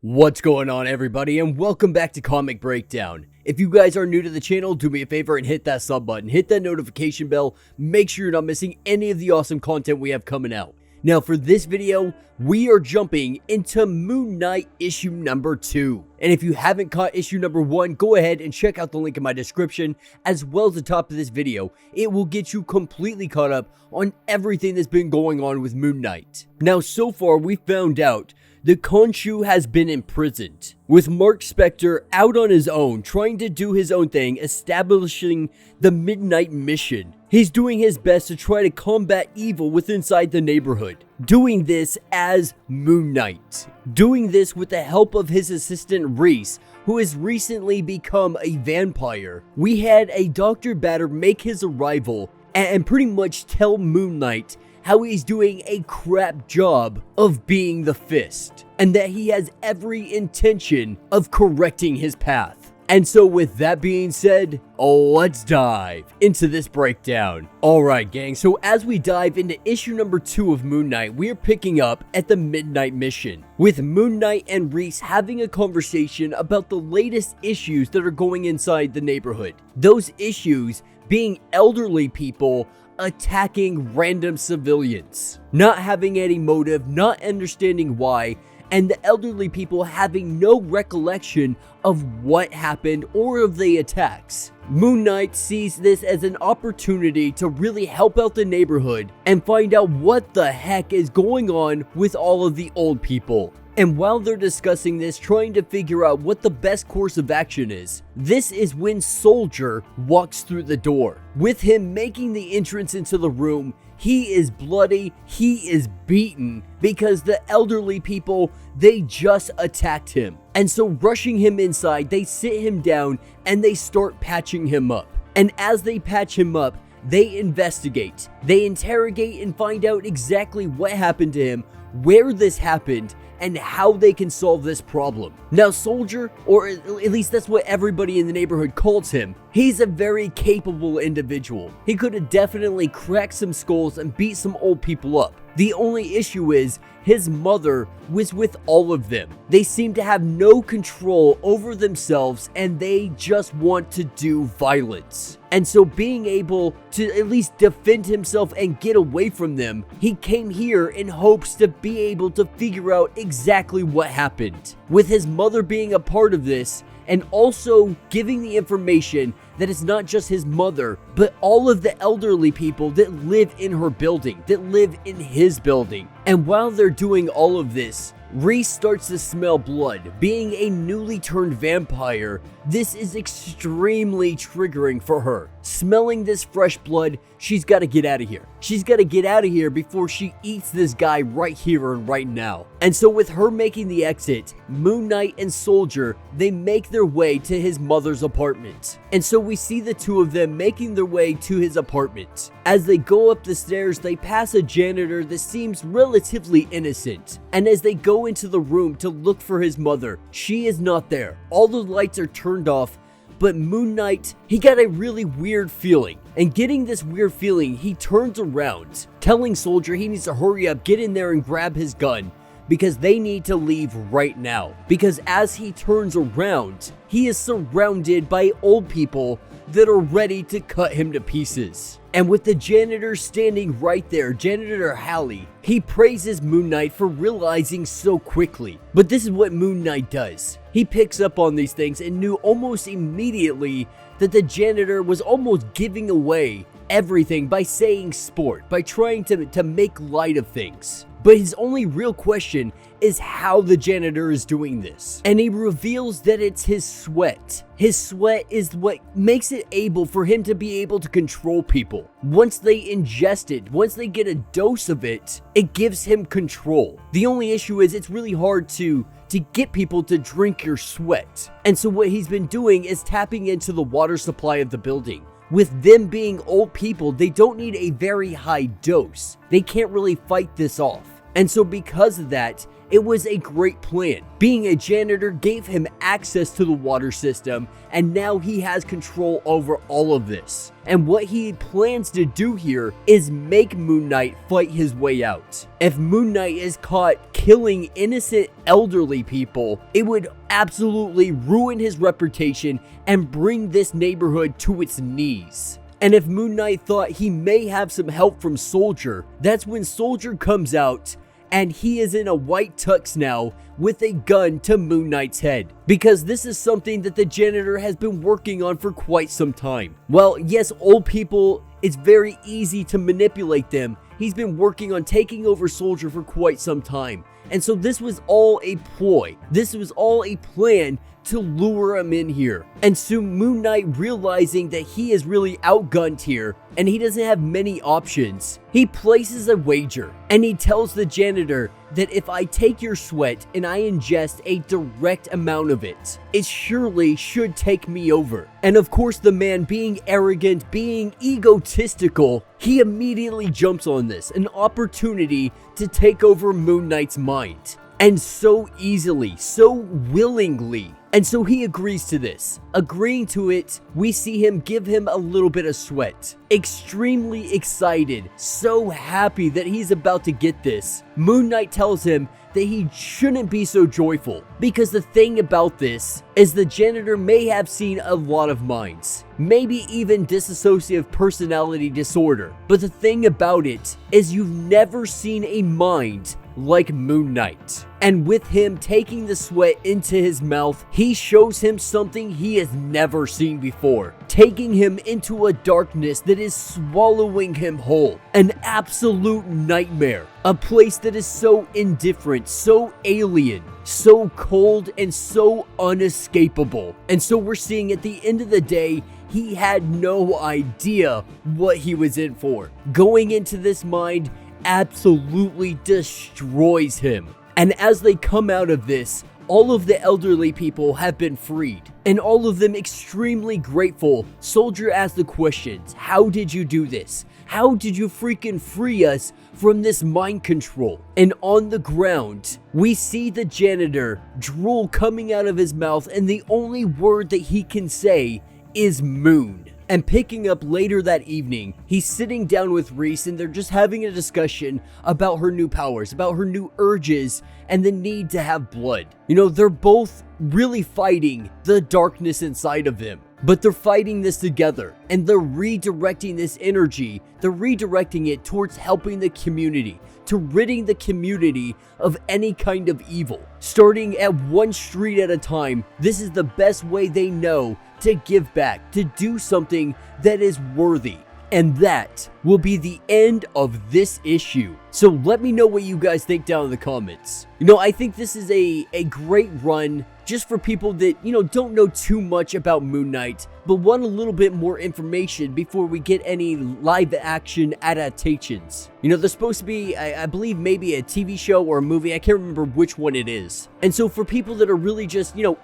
What's going on, everybody, and welcome back to Comic Breakdown. If you guys are new to the channel, do me a favor and hit that sub button, hit that notification bell, make sure you're not missing any of the awesome content we have coming out. Now for this video, we are jumping into Moon Knight issue number 2. And if you haven't caught issue number 1, go ahead and check out the link in my description, as well as the top of this video. It will get you completely caught up on everything that's been going on with Moon Knight. Now so far, we found out the Khonshu has been imprisoned, with Marc Spector out on his own, trying to do his own thing, establishing the Midnight Mission. He's doing his best to try to combat evil within inside the neighborhood, doing this as Moon Knight, doing this with the help of his assistant Reese, who has recently become a vampire. We had a Dr. Batter make his arrival and pretty much tell Moon Knight how he's doing a crap job of being the Fist, and that he has every intention of correcting his path. And so with that being said, let's dive into this breakdown. Alright gang, so as we dive into issue number 2 of Moon Knight, we are picking up at the Midnight Mission, with Moon Knight and Reese having a conversation about the latest issues that are going inside the neighborhood. Those issues being elderly people attacking random civilians, not having any motive, not understanding why, and the elderly people having no recollection of what happened or of the attacks. Moon Knight sees this as an opportunity to really help out the neighborhood and find out what the heck is going on with all of the old people. And while they're discussing this, trying to figure out what the best course of action is, this is when Soldier walks through the door. With him making the entrance into the room, he is bloody, he is beaten, because the elderly people, they just attacked him. And so rushing him inside, they sit him down and they start patching him up. And as they patch him up, they investigate, they interrogate and find out exactly what happened to him, where this happened, and how they can solve this problem. Now Soldier, or at least that's what everybody in the neighborhood calls him, he's a very capable individual. He could have definitely cracked some skulls and beat some old people up. The only issue is his mother was with all of them. They seem to have no control over themselves and they just want to do violence. And so being able to at least defend himself and get away from them, he came here in hopes to be able to figure out exactly what happened. With his mother being a part of this, and also giving the information that it's not just his mother, but all of the elderly people that live in her building, that live in his building. And while they're doing all of this, Reese starts to smell blood. Being a newly turned vampire, this is extremely triggering for her. Smelling this fresh blood, she's got to get out of here. She's got to get out of here before she eats this guy right here and right now. And so with her making the exit, Moon Knight and Soldier, they make their way to his mother's apartment. And so we see the two of them making their way to his apartment. As they go up the stairs, they pass a janitor that seems relatively innocent. And as they go into the room to look for his mother, she is not there. All the lights are turned off, but Moon Knight, he got a really weird feeling. And getting this weird feeling, he turns around, telling Soldier he needs to hurry up, get in there and grab his gun, because they need to leave right now. Because as he turns around, he is surrounded by old people that are ready to cut him to pieces. And with the janitor standing right there, Janitor Hallie, he praises Moon Knight for realizing so quickly. But this is what Moon Knight does. He picks up on these things and knew almost immediately that the janitor was almost giving away everything by saying sport, by trying to make light of things. But his only real question is how the janitor is doing this. And he reveals that it's his sweat. His sweat is what makes it able for him to be able to control people. Once they ingest it, once they get a dose of it, it gives him control. The only issue is it's really hard to get people to drink your sweat. And so what he's been doing is tapping into the water supply of the building. With them being old people, they don't need a very high dose. They can't really fight this off. And so because of that, It was a great plan. Being a janitor gave him access to the water system, and now he has control over all of this. And what he plans to do here is make Moon Knight fight his way out. If Moon Knight is caught killing innocent elderly people, it would absolutely ruin his reputation and bring this neighborhood to its knees. And if Moon Knight thought he may have some help from Soldier, that's when Soldier comes out and he is in a white tux now with a gun to Moon Knight's head. Because this is something that the janitor has been working on for quite some time. Well, yes, old people, it's very easy to manipulate them. He's been working on taking over Soldier for quite some time. And so this was all a ploy. This was all a plan to lure him in here. And soon Moon Knight, realizing that he is really outgunned here and he doesn't have many options, he places a wager and he tells the janitor that if I take your sweat and I ingest a direct amount of it, it surely should take me over. And of course, the man, being arrogant, being egotistical, he immediately jumps on this, an opportunity to take over Moon Knight's mind. And so easily, so willingly. And so he agrees to this. Agreeing to it, we see him give him a little bit of sweat. Extremely excited, so happy that he's about to get this. Moon Knight tells him that he shouldn't be so joyful, because the thing about this is the janitor may have seen a lot of minds, maybe even dissociative personality disorder. But the thing about it is you've never seen a mind like Moon Knight. And with him taking the sweat into his mouth, he shows him something he has never seen before, taking him into a darkness that is swallowing him whole. An absolute nightmare. A place that is so indifferent, so alien, so cold, and so unescapable. And so we're seeing at the end of the day, he had no idea what he was in for. Going into this mind absolutely destroys him. And as they come out of this, all of the elderly people have been freed, and all of them extremely grateful. Soldier asks the questions: how did you do this? How did you freaking free us from this mind control? And on the ground, we see the janitor, drool coming out of his mouth, and the only word that he can say is moon. And picking up later that evening, he's sitting down with Reese and they're just having a discussion about her new powers, about her new urges, and the need to have blood. You know, they're both really fighting the darkness inside of them, but they're fighting this together, and they're redirecting this energy, they're redirecting it towards helping the community, to ridding the community of any kind of evil. Starting at one street at a time, this is the best way they know to give back, to do something that is worthy. And that will be the end of this issue. So let me know what you guys think down in the comments. You know, I think this is a great run just for people that, you know, don't know too much about Moon Knight, but want a little bit more information before we get any live action adaptations. You know, there's supposed to be, I believe, maybe a TV show or a movie. I can't remember which one it is. And so for people that are really just, you know,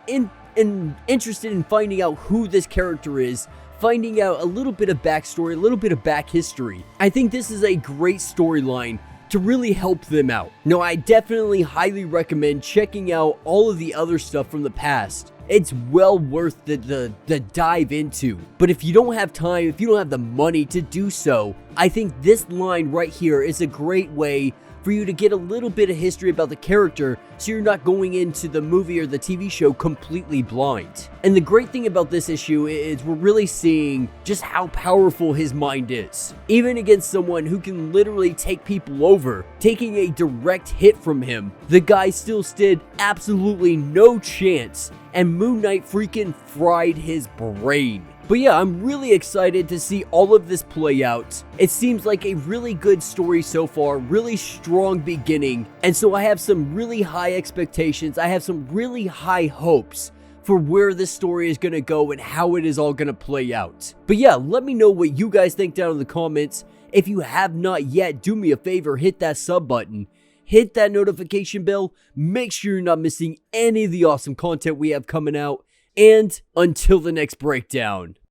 interested in finding out who this character is, finding out a little bit of backstory, a little bit of back history, I think this is a great storyline to really help them out. No, I definitely highly recommend checking out all of the other stuff from the past. It's well worth the dive into. But if you don't have time, if you don't have the money to do so, I think this line right here is a great way for you to get a little bit of history about the character, so you're not going into the movie or the TV show completely blind. And the great thing about this issue is we're really seeing just how powerful his mind is. Even against someone who can literally take people over, taking a direct hit from him, the guy still stood absolutely no chance, and Moon Knight freaking fried his brain. But yeah, I'm really excited to see all of this play out. It seems like a really good story so far, really strong beginning, and so I have some really high expectations. I have some really high hopes for where this story is going to go and how it is all going to play out. But yeah, let me know what you guys think down in the comments. If you have not yet, do me a favor, hit that sub button. Hit that notification bell. Make sure you're not missing any of the awesome content we have coming out. And until the next breakdown.